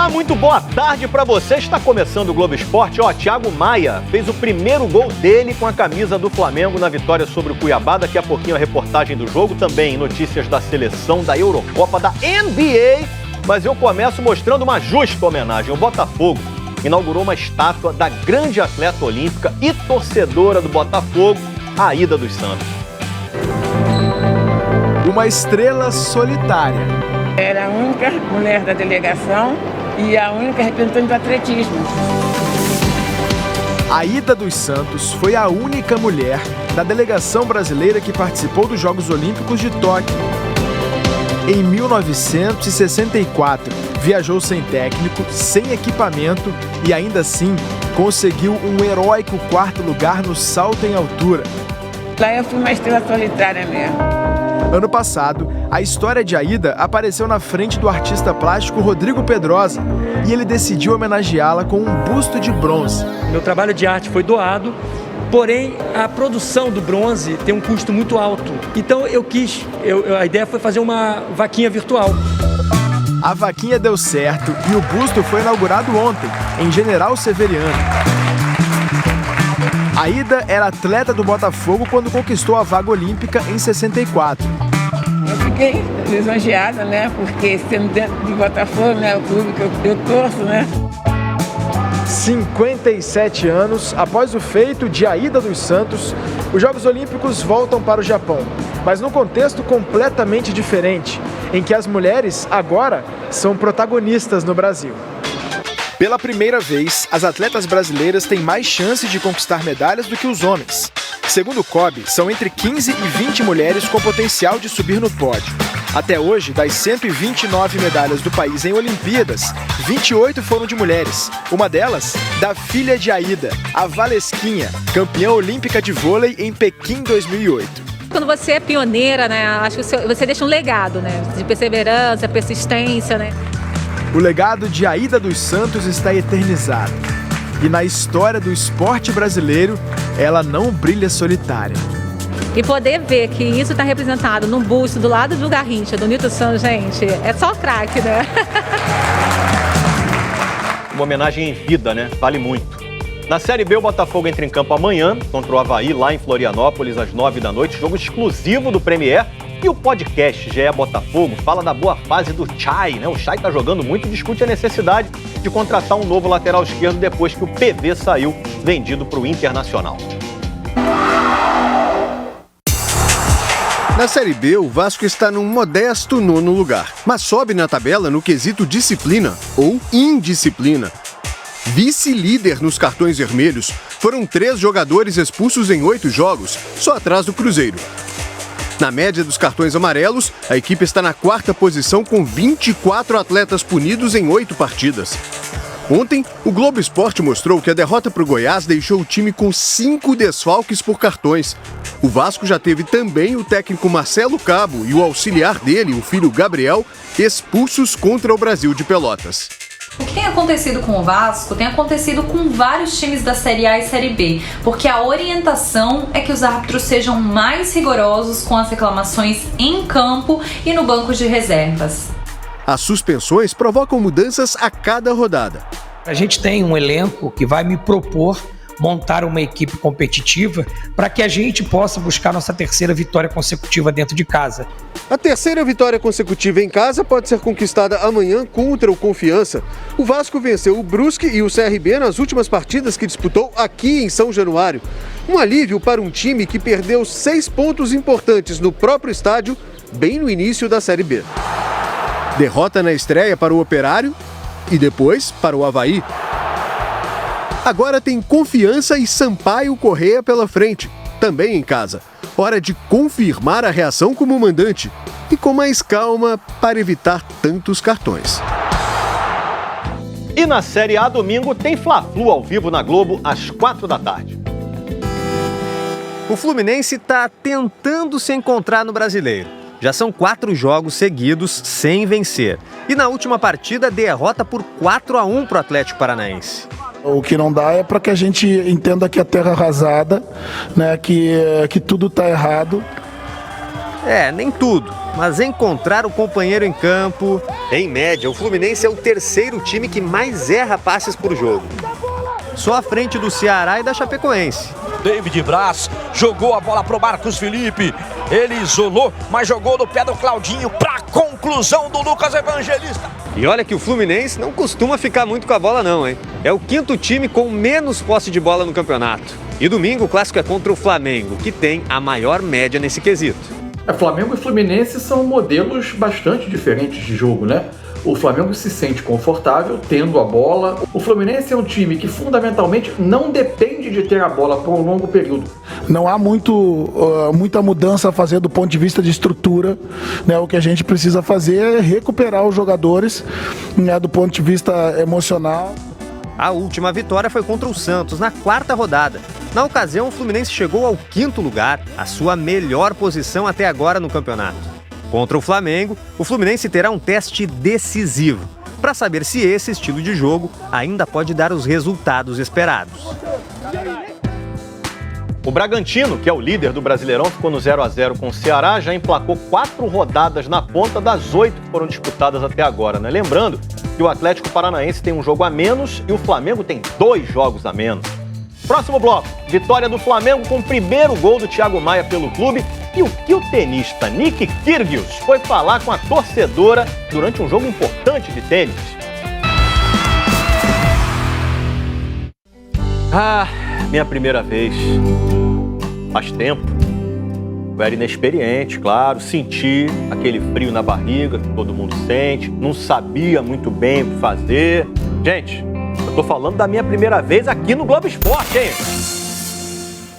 Olá, muito boa tarde pra você. Está começando o Globo Esporte. Thiago Maia fez o primeiro gol dele com a camisa do Flamengo na vitória sobre o Cuiabá. Daqui a pouquinho a reportagem do jogo, também notícias da seleção, da Eurocopa, da NBA. Mas eu começo mostrando uma justa homenagem. O Botafogo inaugurou uma estátua da grande atleta olímpica e torcedora do Botafogo, Aida dos Santos. Uma estrela solitária. Era a única mulher da delegação e a única representante do atletismo. Aida dos Santos foi a única mulher da delegação brasileira que participou dos Jogos Olímpicos de Tóquio. Em 1964, viajou sem técnico, sem equipamento e ainda assim conseguiu um heróico 4º lugar no salto em altura. Lá eu fui uma estrela solitária mesmo. Ano passado, a história de Aida apareceu na frente do artista plástico Rodrigo Pedrosa e ele decidiu homenageá-la com um busto de bronze. Meu trabalho de arte foi doado, porém a produção do bronze tem um custo muito alto. Então a ideia foi fazer uma vaquinha virtual. A vaquinha deu certo e o busto foi inaugurado ontem, em General Severiano. Aida era atleta do Botafogo quando conquistou a vaga olímpica em 64. Eu fiquei lisonjeada, né? Porque sendo dentro do Botafogo, né? O clube que eu torço, né? 57 anos após o feito de Aida dos Santos, os Jogos Olímpicos voltam para o Japão, mas num contexto completamente diferente, em que as mulheres agora são protagonistas no Brasil. Pela primeira vez, as atletas brasileiras têm mais chance de conquistar medalhas do que os homens. Segundo o COB, são entre 15 e 20 mulheres com potencial de subir no pódio. Até hoje, das 129 medalhas do país em Olimpíadas, 28 foram de mulheres. Uma delas, da filha de Aida, a Valesquinha, campeã olímpica de vôlei em Pequim 2008. Quando você é pioneira, né, acho que você deixa um legado, né, de perseverança, persistência, né. O legado de Aida dos Santos está eternizado. E na história do esporte brasileiro, ela não brilha solitária. E poder ver que isso está representado num busto do lado do Garrincha, do Nilton Santos, gente, é só craque, né? Uma homenagem em vida, né? Vale muito. Na Série B, o Botafogo entra em campo amanhã contra o Avaí, lá em Florianópolis, às 9 da noite. Jogo exclusivo do Premier. E o podcast GE Botafogo fala da boa fase do Chay, né? O Chay tá jogando muito e discute a necessidade de contratar um novo lateral esquerdo depois que o PV saiu vendido para o Internacional. Na Série B, o Vasco está num modesto 9º lugar, mas sobe na tabela no quesito disciplina ou indisciplina. Vice-líder nos cartões vermelhos, foram 3 jogadores expulsos em 8 jogos, só atrás do Cruzeiro. Na média dos cartões amarelos, a equipe está na 4ª posição com 24 atletas punidos em 8 partidas. Ontem, o Globo Esporte mostrou que a derrota para o Goiás deixou o time com 5 desfalques por cartões. O Vasco já teve também o técnico Marcelo Cabo e o auxiliar dele, o filho Gabriel, expulsos contra o Brasil de Pelotas. O que tem acontecido com o Vasco tem acontecido com vários times da Série A e Série B, porque a orientação é que os árbitros sejam mais rigorosos com as reclamações em campo e no banco de reservas. As suspensões provocam mudanças a cada rodada. A gente tem um elenco que vai me propor montar uma equipe competitiva para que a gente possa buscar nossa 3ª vitória consecutiva dentro de casa. A 3ª vitória consecutiva em casa pode ser conquistada amanhã contra o Confiança. O Vasco venceu o Brusque e o CRB nas últimas partidas que disputou aqui em São Januário. Um alívio para um time que perdeu 6 pontos importantes no próprio estádio, bem no início da Série B. Derrota na estreia para o Operário e depois para o Avaí. Agora tem Confiança e Sampaio Corrêa pela frente, também em casa. Hora de confirmar a reação como mandante e com mais calma para evitar tantos cartões. E na Série A, domingo, tem Fla-Flu ao vivo na Globo, às 4 da tarde. O Fluminense está tentando se encontrar no Brasileiro. Já são 4 jogos seguidos sem vencer. E na última partida, derrota por 4-1 para o Atlético Paranaense. O que não dá é para que a gente entenda que a terra é arrasada, né, que tudo está errado. Nem tudo. mas encontrar o companheiro em campo... Em média, o Fluminense é o terceiro time que mais erra passes por jogo. Só à frente do Ceará e da Chapecoense. David Braz jogou a bola pro Marcos Felipe. Ele isolou, mas jogou no pé do Claudinho para conclusão do Lucas Evangelista. E olha que o Fluminense não costuma ficar muito com a bola não, hein? É o quinto time com menos posse de bola no campeonato. E domingo o clássico é contra o Flamengo, que tem a maior média nesse quesito. Flamengo e Fluminense são modelos bastante diferentes de jogo, né? O Flamengo se sente confortável tendo a bola. O Fluminense é um time que fundamentalmente não depende de ter a bola por um longo período. Não há muita mudança a fazer do ponto de vista de estrutura, né? O que a gente precisa fazer é recuperar os jogadores, né, do ponto de vista emocional. A última vitória foi contra o Santos, na quarta rodada. Na ocasião, o Fluminense chegou ao quinto lugar, a sua melhor posição até agora no campeonato. Contra o Flamengo, o Fluminense terá um teste decisivo, para saber se esse estilo de jogo ainda pode dar os resultados esperados. O Bragantino, que é o líder do Brasileirão, ficou no 0-0 com o Ceará, já emplacou 4 rodadas na ponta das 8 que foram disputadas até agora, né? Lembrando que o Atlético Paranaense tem um jogo a menos e o Flamengo tem 2 jogos a menos. Próximo bloco, vitória do Flamengo com o primeiro gol do Thiago Maia pelo clube e o que o tenista Nick Kyrgios foi falar com a torcedora durante um jogo importante de tênis. Minha primeira vez. Faz tempo. Eu era inexperiente, claro, senti aquele frio na barriga que todo mundo sente, não sabia muito bem o que fazer. Gente, eu tô falando da minha primeira vez aqui no Globo Esporte, hein?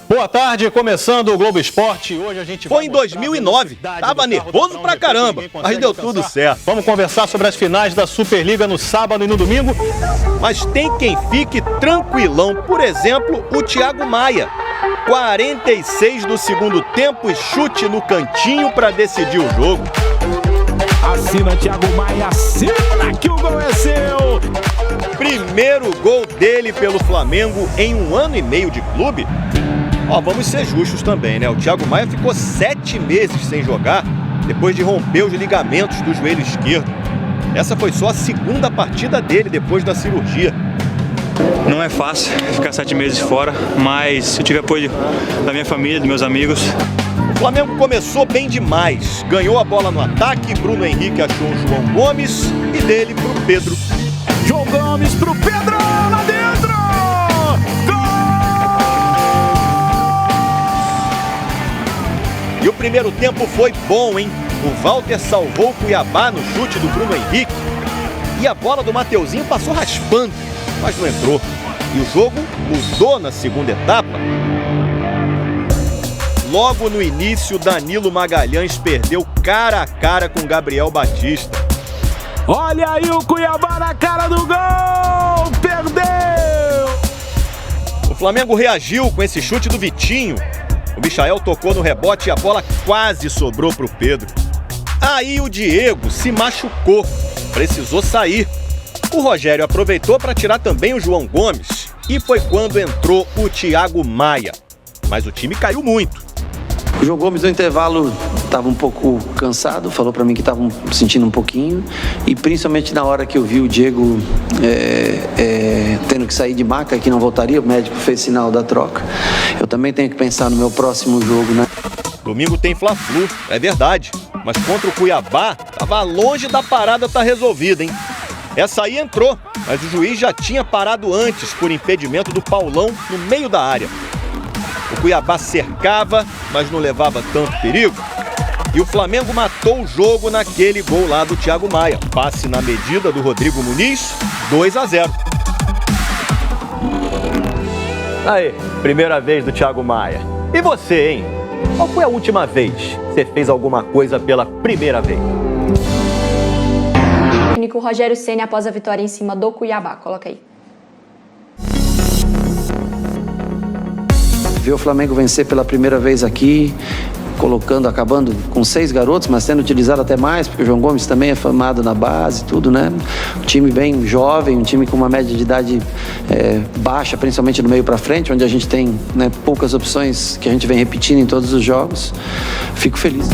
Boa tarde, começando o Globo Esporte. Hoje a gente foi em 2009. Tava nervoso pra caramba, mas deu tudo certo. Vamos conversar sobre as finais da Superliga no sábado e no domingo. Mas tem quem fique tranquilão. Por exemplo, o Thiago Maia. 46 do segundo tempo e chute no cantinho pra decidir o jogo. Assina Thiago Maia, assina que o gol é seu. Primeiro gol dele pelo Flamengo em 1 ano e meio de clube. Vamos ser justos também, né? O Thiago Maia ficou 7 meses sem jogar depois de romper os ligamentos do joelho esquerdo. Essa foi só a segunda partida dele depois da cirurgia. Não é fácil ficar 7 meses fora, mas eu tive apoio da minha família, dos meus amigos. O Flamengo começou bem demais. Ganhou a bola no ataque, Bruno Henrique achou o João Gomes e dele pro Pedro. João Gomes pro Pedro, lá dentro! E o primeiro tempo foi bom, hein? O Walter salvou o Cuiabá no chute do Bruno Henrique. E a bola do Mateuzinho passou raspando, mas não entrou. E o jogo mudou na segunda etapa. Logo no início, Danilo Magalhães perdeu cara a cara com Gabriel Batista. Olha aí o Cuiabá na cara do gol! Perdeu! O Flamengo reagiu com esse chute do Vitinho. O Michael tocou no rebote e a bola quase sobrou pro Pedro. Aí o Diego se machucou, precisou sair. O Rogério aproveitou para tirar também o João Gomes. E foi quando entrou o Thiago Maia. Mas o time caiu muito. O João Gomes no intervalo estava um pouco cansado, falou para mim que estava sentindo um pouquinho. E principalmente na hora que eu vi o Diego tendo que sair de maca, que não voltaria, o médico fez sinal da troca. Eu também tenho que pensar no meu próximo jogo, né? Domingo tem Fla-Flu, é verdade. Mas contra o Cuiabá, tava longe da parada tá resolvida, hein? Essa aí entrou, mas o juiz já tinha parado antes por impedimento do Paulão no meio da área. O Cuiabá cercava, mas não levava tanto perigo. E o Flamengo matou o jogo naquele gol lá do Thiago Maia. Passe na medida do Rodrigo Muniz, 2-0. Aí, primeira vez do Thiago Maia. E você, hein? Qual foi a última vez que você fez alguma coisa pela primeira vez? O técnico Rogério Ceni após a vitória em cima do Cuiabá. Coloca aí. Ver o Flamengo vencer pela primeira vez aqui, acabando com 6 garotos, mas tendo utilizado até mais, porque o João Gomes também é formado na base, tudo, né? Um time bem jovem, um time com uma média de idade baixa, principalmente do meio para frente, onde a gente tem, né, poucas opções que a gente vem repetindo em todos os jogos. Fico feliz.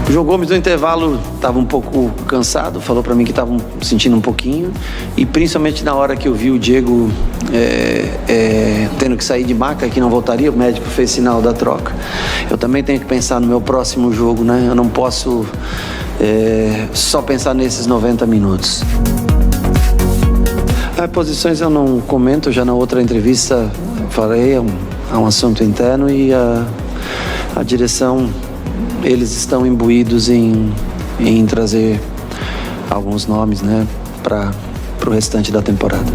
O João Gomes no intervalo estava um pouco cansado, falou para mim que estava sentindo um pouquinho, e principalmente na hora que eu vi o Diego tendo que sair de maca, que não voltaria, o médico fez sinal da troca. Eu também tenho que pensar no meu próximo jogo, né? Eu não posso só pensar nesses 90 minutos. Posições eu não comento, já na outra entrevista falei, é um assunto interno, e a direção, eles estão imbuídos em trazer alguns nomes, né, para o restante da temporada.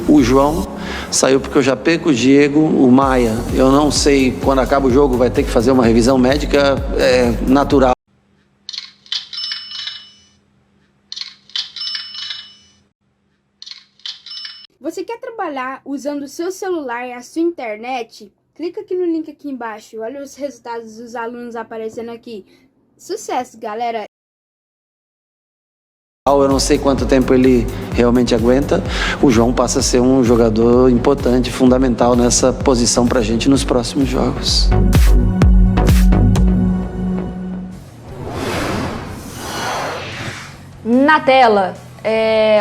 O João saiu porque eu já perco o Diego, o Maia, eu não sei, quando acaba o jogo vai ter que fazer uma revisão médica, natural. Você quer trabalhar usando o seu celular e a sua internet? Clica aqui no link aqui embaixo, olha os resultados dos alunos aparecendo aqui. Sucesso, galera! Eu não sei quanto tempo ele realmente aguenta. O João passa a ser um jogador importante, fundamental nessa posição pra gente nos próximos jogos. Na tela,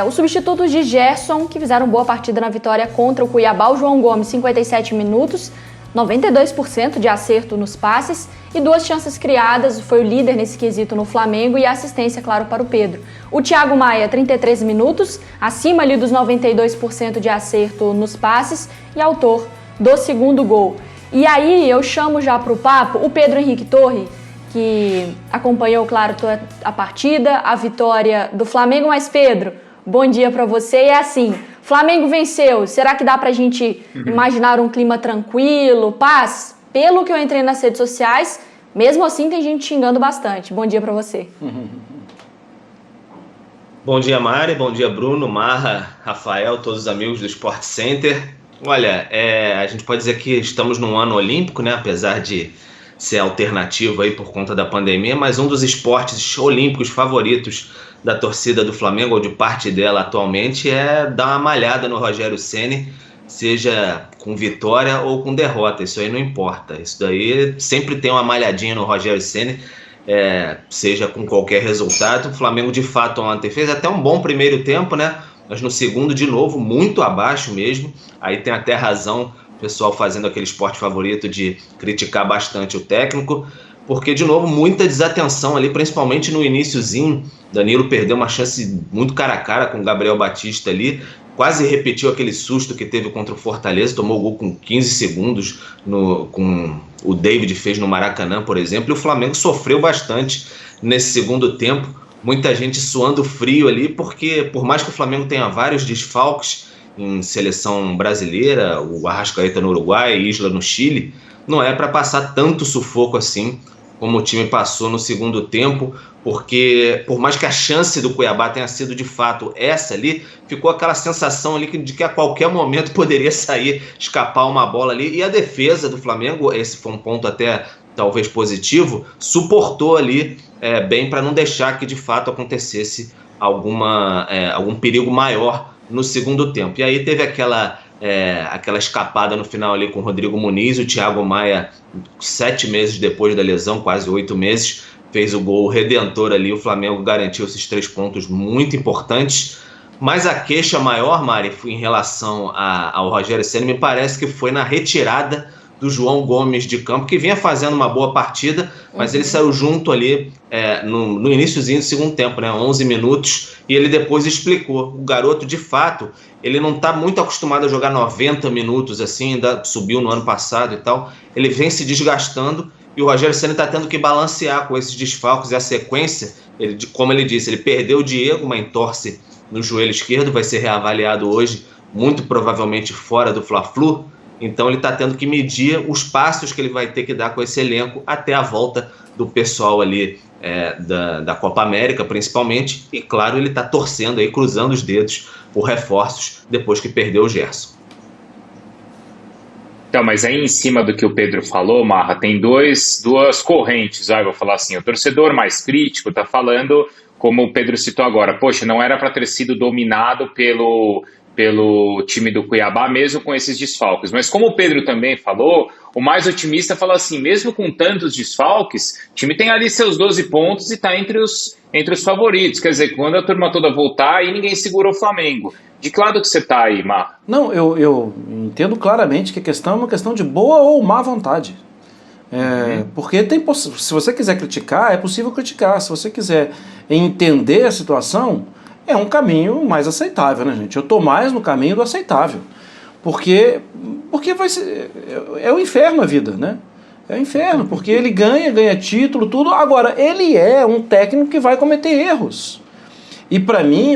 os substitutos de Gerson, que fizeram boa partida na vitória contra o Cuiabá. O João Gomes, 57 minutos, 92% de acerto nos passes e 2 chances criadas, foi o líder nesse quesito no Flamengo, e assistência, claro, para o Pedro. O Thiago Maia, 33 minutos, acima ali dos 92% de acerto nos passes e autor do segundo gol. E aí eu chamo já para o papo o Pedro Henrique Torre, que acompanhou, claro, toda a partida, a vitória do Flamengo. Mas, Pedro, bom dia para você. E é assim, Flamengo venceu. Será que dá pra gente imaginar um clima tranquilo, paz? Pelo que eu entrei nas redes sociais, mesmo assim tem gente xingando bastante. Bom dia para você. Bom dia, Mari. Bom dia, Bruno, Marra, Rafael, todos os amigos do Sport Center. Olha, a gente pode dizer que estamos num ano olímpico, né? Apesar de ser alternativo aí por conta da pandemia, mas um dos esportes olímpicos favoritos da torcida do Flamengo, ou de parte dela atualmente, é dar uma malhada no Rogério Ceni, seja com vitória ou com derrota. Isso aí não importa. Isso daí sempre tem uma malhadinha no Rogério Ceni, seja com qualquer resultado. O Flamengo de fato ontem fez até um bom primeiro tempo, né? Mas no segundo, de novo, muito abaixo mesmo. Aí tem até razão o pessoal fazendo aquele esporte favorito de criticar bastante o técnico, porque, de novo, muita desatenção ali, principalmente no iniciozinho. Danilo perdeu uma chance muito cara a cara com o Gabriel Batista ali, quase repetiu aquele susto que teve contra o Fortaleza, tomou o gol com 15 segundos, com o David fez no Maracanã, por exemplo, e o Flamengo sofreu bastante nesse segundo tempo, muita gente suando frio ali, porque por mais que o Flamengo tenha vários desfalques em seleção brasileira, o Arrascaeta no Uruguai, Isla no Chile, não é para passar tanto sufoco assim como o time passou no segundo tempo, porque por mais que a chance do Cuiabá tenha sido de fato essa ali, ficou aquela sensação ali de que a qualquer momento poderia sair, escapar uma bola ali, e a defesa do Flamengo, esse foi um ponto até talvez positivo, suportou ali bem para não deixar que de fato acontecesse algum perigo maior no segundo tempo. E aí teve aquela escapada no final ali com o Rodrigo Muniz, o Thiago Maia, 7 meses depois da lesão, quase 8 meses, fez o gol redentor ali, o Flamengo garantiu esses 3 pontos muito importantes. Mas a queixa maior, Mari, em relação ao Rogério Ceni, me parece que foi na retirada do João Gomes de campo, que vinha fazendo uma boa partida, mas ele saiu junto ali no iniciozinho do segundo tempo, né, 11 minutos, e ele depois explicou. O garoto, de fato, ele não está muito acostumado a jogar 90 minutos, assim, ainda subiu no ano passado e tal, ele vem se desgastando, e o Rogério Ceni está tendo que balancear com esses desfalques e a sequência. Como ele disse, ele perdeu o Diego, uma entorse no joelho esquerdo, vai ser reavaliado hoje, muito provavelmente fora do Fla-Flu. Então ele está tendo que medir os passos que ele vai ter que dar com esse elenco até a volta do pessoal ali da Copa América, principalmente. E claro, ele está torcendo aí, cruzando os dedos por reforços depois que perdeu o Gerson. Então, mas aí em cima do que o Pedro falou, Marra, tem duas correntes. Eu vou falar assim, o torcedor mais crítico está falando, como o Pedro citou agora, poxa, não era para ter sido dominado pelo pelo time do Cuiabá, mesmo com esses desfalques. Mas como o Pedro também falou, o mais otimista fala assim, mesmo com tantos desfalques, o time tem ali seus 12 pontos e está entre os favoritos. Quer dizer, quando a turma toda voltar, aí ninguém segura o Flamengo. De que lado que você está aí, Mar? Não, eu entendo claramente que a questão é uma questão de boa ou má vontade. Porque se você quiser criticar, é possível criticar. Se você quiser entender a situação, é um caminho mais aceitável, né, gente? Eu estou mais no caminho do aceitável. Porque vai ser, é o inferno a vida, né? É o inferno, porque ele ganha título, tudo. Agora, ele é um técnico que vai cometer erros. E para mim,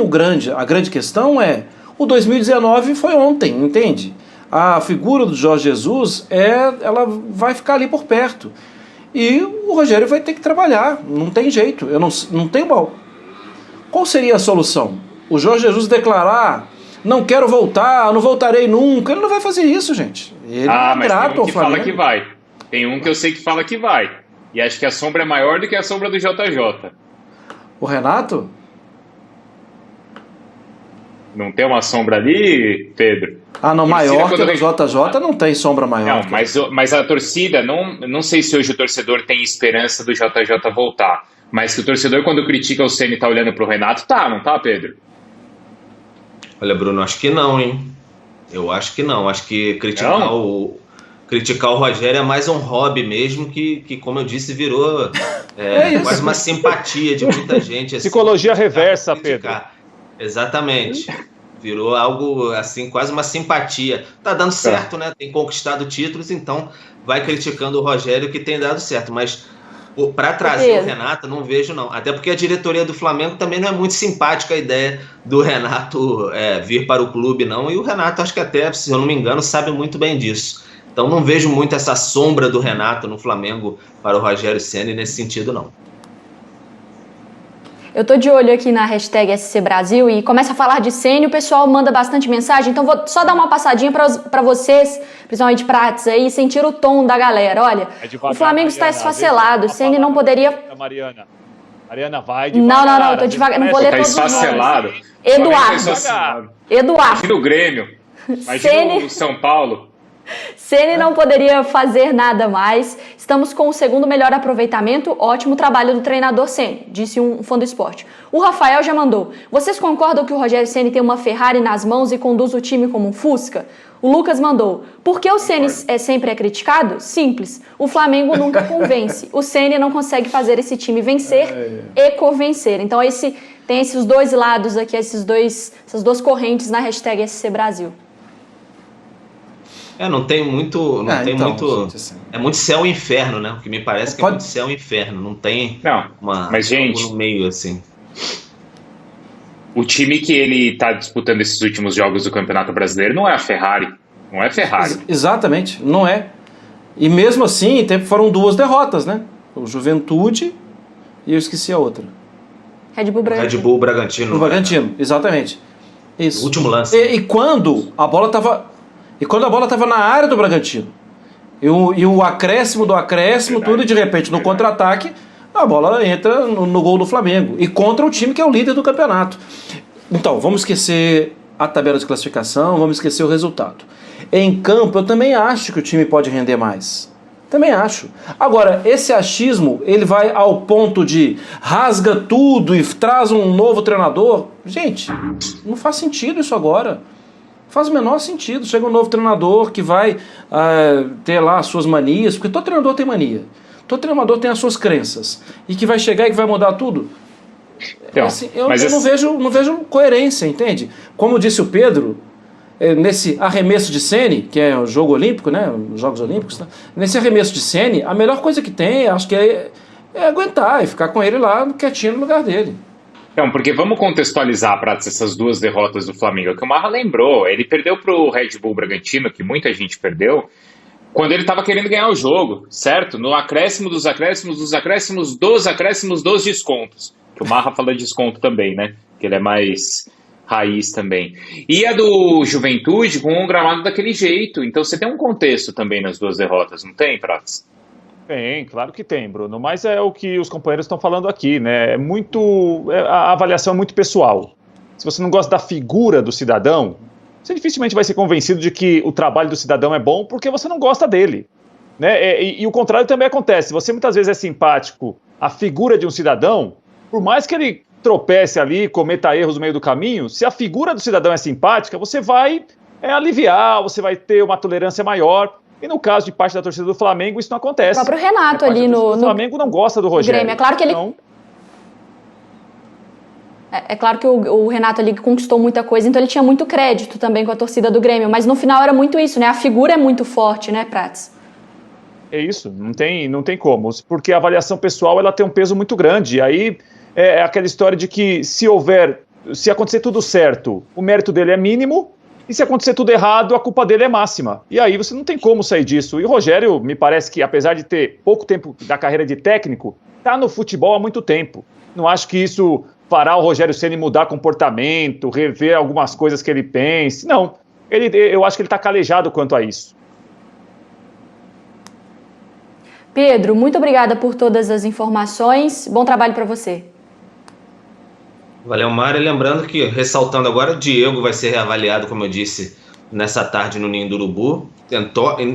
a grande questão é, o 2019 foi ontem, entende? A figura do Jorge Jesus, ela vai ficar ali por perto. E o Rogério vai ter que trabalhar, não tem jeito. Eu não tenho mal. Qual seria a solução? O Jorge Jesus declarar, não quero voltar, não voltarei nunca. Ele não vai fazer isso, gente. Ele é grato ao Flamengo. Tem um que fala que vai. Tem um que eu sei que fala que vai. E acho que a sombra é maior do que a sombra do JJ. O Renato? Não tem uma sombra ali, Pedro? Não, maior que o JJ não tem sombra maior. Não, mas a torcida, não sei se hoje o torcedor tem esperança do JJ voltar. Mas que o torcedor, quando critica o Ceni, tá olhando pro Renato, não tá, Pedro? Olha, Bruno, acho que não, hein? Eu acho que não. Acho que criticar o Rogério é mais um hobby mesmo, que como eu disse, virou quase uma simpatia de muita gente. Assim, psicologia reversa, Pedro. Exatamente. Virou algo assim, quase uma simpatia. Tá dando certo, né? Tem conquistado títulos, então vai criticando o Rogério, que tem dado certo. Mas para trazer o Renato, não vejo não. Até porque a diretoria do Flamengo também não é muito simpática a ideia do Renato vir para o clube, não. E o Renato, acho que até, se eu não me engano, sabe muito bem disso. Então não vejo muito essa sombra do Renato no Flamengo para o Rogério Ceni nesse sentido, não. Eu tô de olho aqui na hashtag SC Brasil e começa a falar de Ceni, o pessoal manda bastante mensagem, então vou só dar uma passadinha para vocês, principalmente Prates aí, sentir o tom da galera. Olha, o Flamengo está esfacelado, Ceni não poderia... Mariana, vai devagar. Não, eu tô devagar, não vou ler todos os nomes. Eduardo. Imagina o Grêmio, imagina o São Paulo. Ceni não poderia fazer nada mais. Estamos com o segundo melhor aproveitamento. Ótimo trabalho do treinador Ceni, disse um fã do esporte. O Rafael já mandou. Vocês concordam que o Rogério Ceni tem uma Ferrari nas mãos e conduz o time como um Fusca? O Lucas mandou. Por que o Ceni sempre é criticado? Simples. O Flamengo nunca convence. O Ceni não consegue fazer esse time vencer e convencer. Então tem esses dois lados aqui, essas duas correntes na hashtag SC Brasil. Não tem muito. É muito céu e inferno, né? O que me parece que é muito céu e inferno. Não tem mas, gente, no meio, assim. O time que ele tá disputando esses últimos jogos do Campeonato Brasileiro não é a Ferrari. Não é Ferrari. Exatamente, não é. E mesmo assim, foram 2 derrotas, né? O Juventude e eu esqueci a outra. Red Bull Bragantino. O Bragantino, exatamente. Isso. O último lance. E quando a bola estava na área do Bragantino, e o acréscimo do acréscimo, tudo, e de repente no contra-ataque, a bola entra no gol do Flamengo. E contra o time que é o líder do campeonato. Então, vamos esquecer a tabela de classificação, vamos esquecer o resultado. Em campo, eu também acho que o time pode render mais. Também acho. Agora, esse achismo, ele vai ao ponto de rasga tudo e traz um novo treinador. Gente, não faz sentido isso agora. Faz o menor sentido. Chega um novo treinador que vai ter lá as suas manias, porque todo treinador tem mania. Todo treinador tem as suas crenças. E que vai chegar e que vai mudar tudo. Então, assim, eu não vejo coerência, entende? Como disse o Pedro, nesse arremesso de Ceni, que é o jogo olímpico, né? Os Jogos Olímpicos, né? Nesse arremesso de Ceni, a melhor coisa que tem, acho que é aguentar e ficar com ele lá quietinho no lugar dele. Então, porque vamos contextualizar, Pratos, essas 2 derrotas do Flamengo, que o Marra lembrou. Ele perdeu para o Red Bull Bragantino, que muita gente perdeu, quando ele estava querendo ganhar o jogo, certo? No acréscimo dos acréscimos, dos acréscimos, dos descontos. Que o Marra fala de desconto também, né? Que ele é mais raiz também. E a do Juventude com um gramado daquele jeito. Então você tem um contexto também nas 2 derrotas, não tem, Pratos? Tem, claro que tem, Bruno, mas é o que os companheiros estão falando aqui, né? A avaliação é muito pessoal. Se você não gosta da figura do cidadão, você dificilmente vai ser convencido de que o trabalho do cidadão é bom porque você não gosta dele. Né? E o contrário também acontece. Você muitas vezes é simpático à figura de um cidadão, por mais que ele tropece ali, cometa erros no meio do caminho, se a figura do cidadão é simpática, você vai aliviar, você vai ter uma tolerância maior. E no caso de parte da torcida do Flamengo, isso não acontece. O próprio Renato ali O Flamengo não gosta do Rogério. Grêmio. É claro que ele... Então... É claro que o Renato ali conquistou muita coisa, então ele tinha muito crédito também com a torcida do Grêmio, mas no final era muito isso, né? A figura é muito forte, né, Prats? É isso, não tem como, porque a avaliação pessoal ela tem um peso muito grande, e aí é aquela história de que se acontecer tudo certo, o mérito dele é mínimo, e se acontecer tudo errado, a culpa dele é máxima. E aí você não tem como sair disso. E o Rogério, me parece que, apesar de ter pouco tempo da carreira de técnico, está no futebol há muito tempo. Não acho que isso fará o Rogério Ceni mudar comportamento, rever algumas coisas que ele pense. Não, eu acho que ele está calejado quanto a isso. Pedro, muito obrigada por todas as informações. Bom trabalho para você. Valeu, Mário. Lembrando que, ressaltando agora, o Diego vai ser reavaliado, como eu disse, nessa tarde no Ninho do Urubu.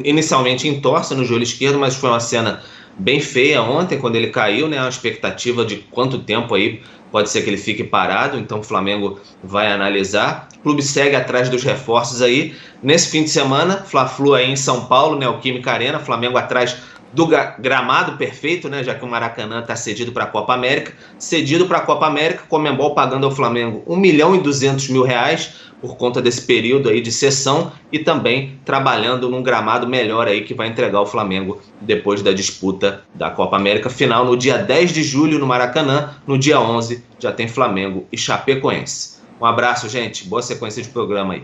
Inicialmente entorse no joelho esquerdo, mas foi uma cena bem feia ontem, quando ele caiu, né? Uma expectativa de quanto tempo aí pode ser que ele fique parado, então o Flamengo vai analisar. O clube segue atrás dos reforços aí. Nesse fim de semana, Fla-Flu aí em São Paulo, Neoquímica Arena, Flamengo atrás do gramado perfeito, né, já que o Maracanã está cedido para a Copa América. Cedido para a Copa América, Conmebol pagando ao Flamengo R$1.200.000 por conta desse período aí de cessão e também trabalhando num gramado melhor aí que vai entregar ao Flamengo depois da disputa da Copa América final no dia 10 de julho no Maracanã. No dia 11 já tem Flamengo e Chapecoense. Um abraço, gente. Boa sequência de programa aí.